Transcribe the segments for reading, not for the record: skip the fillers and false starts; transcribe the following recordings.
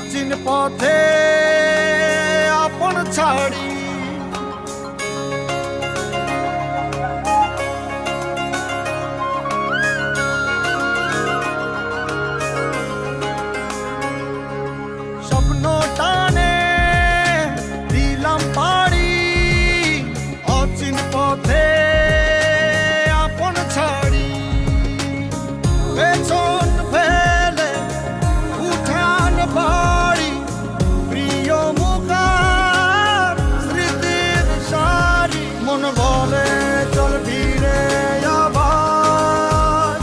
অচিন পথে আপন ছাড়ি স্বপ্ন টানে দিলাম পাড়ি অচিন পথে আপন ছাড়ি পেছন ফেলে উঠান বাড়ি প্রিয় মুখার স্মৃতির সারি মন বলে চল ফিরে আবার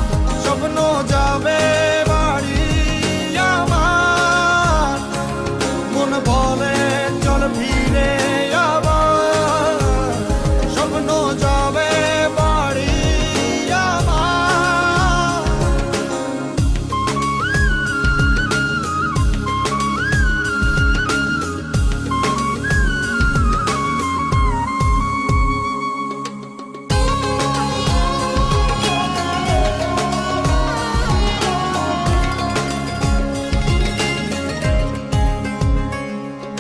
স্বপ্ন যাবে বাড়ি আমার মন বলে চল ফিরে আবার স্বপ্ন যাবে বাড়ি আমার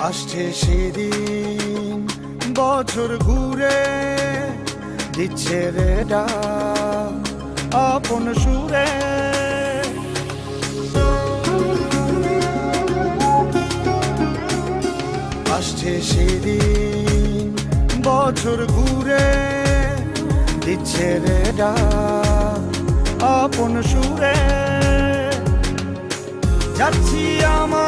আসছে সেদিন বছর ঘুরে দিচ্ছে রে ডাক আপন সুরে আসছে সেদিন বছর ঘুরে দিচ্ছে রে ডাক আপন সুরে যাচ্ছি আমার